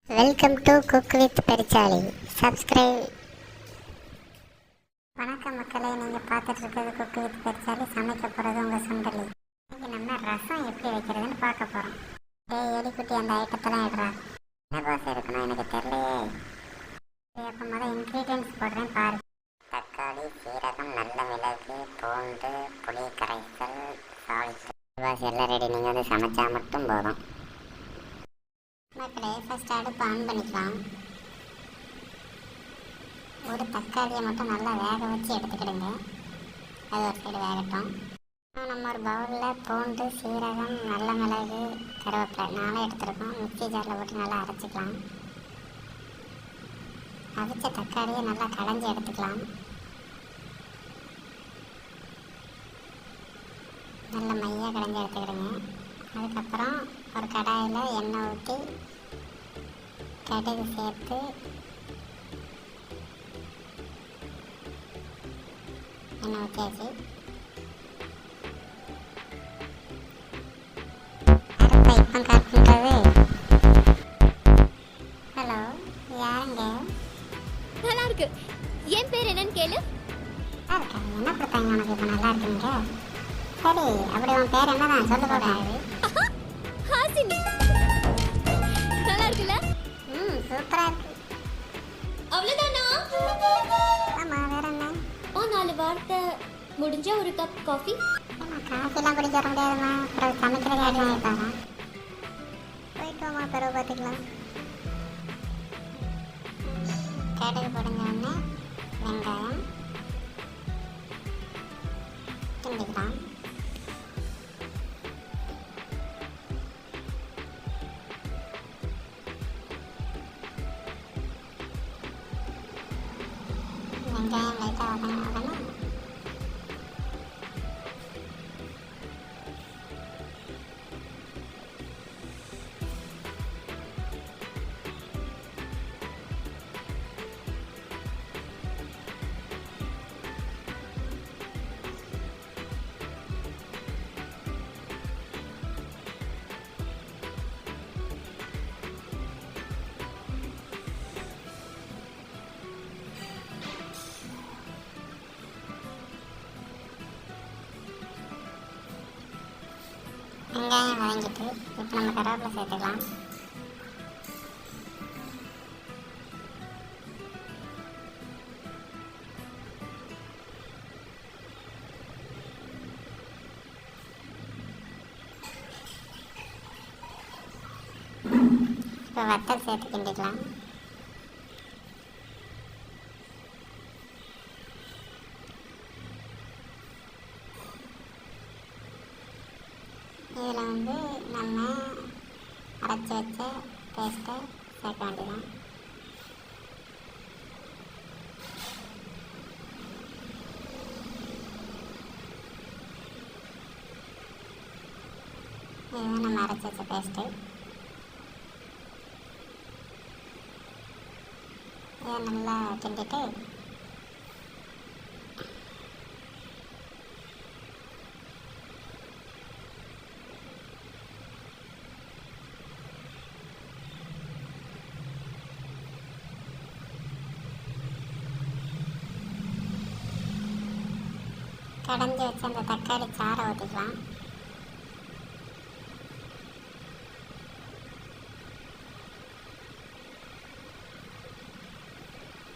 Welcome to cook with பெருச்சாளி. Subscribe. வணக்கம் மக்களே, நீங்கள் பார்த்துட்டு இருக்கிறது குக் வித் பெருச்சாளி. சமைக்க போகிறது உங்கள் சுண்டலி. இன்றைக்கி நம்ம ரசம் எப்படி வைக்கிறதுன்னு பார்க்க போகிறோம். எலிக்குட்டி அந்த ஐட்டத்தெல்லாம் இடுறா. என்ன தோசை இருக்கணும் எனக்கு தெரியலையே. அப்போ முதல் இன்க்ரீடியன்ஸ் போடுறேன் பாரு. தக்காளி, சீரகம், நல்ல மிளகு, பூண்டு, புளி கரைசல், சால்ட். வாசி எல்லாம் ரெடி. நீங்கள் வந்து சமைச்சா மட்டும் போதும். மக்களே, ஃபஸ்ட் அடுப்பு ஆன் பண்ணிக்கலாம். ஒரு தக்காளியை மட்டும் நல்லா வேக வச்சு எடுத்துக்கிடுங்க. அது ஒரு சைடு வேகட்டும். நம்ம ஒரு பவுலில் பூண்டு, சீரகம், நல்ல மிளகு, கருவேப்பிலை நாளே எடுத்துருக்கோம். மிக்ஸி ஜாரில் போட்டு நல்லா அரைச்சிக்கலாம். அவிச்ச தக்காளியை நல்லா கடைஞ்சி எடுத்துக்கலாம். நல்ல மையாக கடைஞ்சி எடுத்துக்கிடுங்க. அதுக்கப்புறம் ஒரு கடாயில் எண்ணெய் ஊற்றி கடுகு சேர்த்து எண்ணெய் ஊற்றியாச்சு. அடுப்பை இப்போ கட் பண்ணுறது. ஹலோ, யாருங்க? நல்லா இருக்கு. என் பேர் என்னன்னு கேளு. இருக்கா? என்ன கொடுத்தாங்க உனக்கு இப்போ நல்லா இருக்குங்க? சரி, அப்படி உன் பேர் என்னதான் சொல்லு கூடாது. ஹாசினி. நல்லா இருக்குல்ல? சூப்பராக இருக்கு. அவ்வளவுதானா? ஆமா, வேற என்ன? 4 வார்த்தை முடிஞ்ச ஒரு கப் காஃபி. காஃபிலாம் குடிக்க வர முடியாதுமா. அப்புறம் சமைக்கிறது யாரும் ஆகிட்டாங்க. போயிட்டு வாமா, பிறகு பார்த்துக்கலாம். கடுகு போடுங்க. உடனே வெங்காயம் கிண்டிக்கலாம். வெங்காயம் லைட்டாக வதங்கின உடனே வெங்காயம் வதங்கிட்டு இப்போ நம்ம கருவேப்பிலை சேர்த்துக்கலாம். இப்போ வத்தல் சேர்த்து கிண்டிக்கலாம். இதில் வந்து நம்ம அரைச்சி வச்ச பேஸ்ட்டை சேர்க்க வேண்டியதான். இதுதான் நம்ம அரைச்சி வச்ச பேஸ்ட்டு. இதை நல்லா கிண்டிட்டு கடைஞ்சி வச்சு அந்த தக்காளி சாறை ஊற்றிக்கலாம்.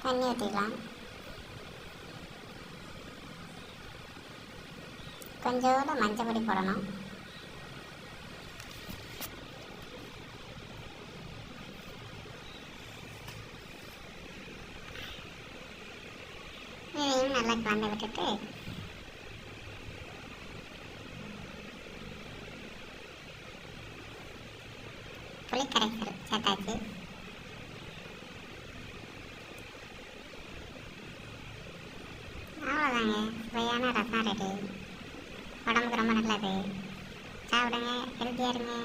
தண்ணி ஊற்றிக்கலாம். கொஞ்சோண்டு மஞ்சள் பொடி போடணும். இதையும் நல்லா கலந்து விட்டுட்டு புளி கரைசல் சேர்த்தாச்சு. அவ்வளோதாங்க, சுவையான ரசம் ரெடி. உடம்புக்கு ரொம்ப நல்லது. சாப்பிடுங்க, ஹெல்த்தியாக இருங்க.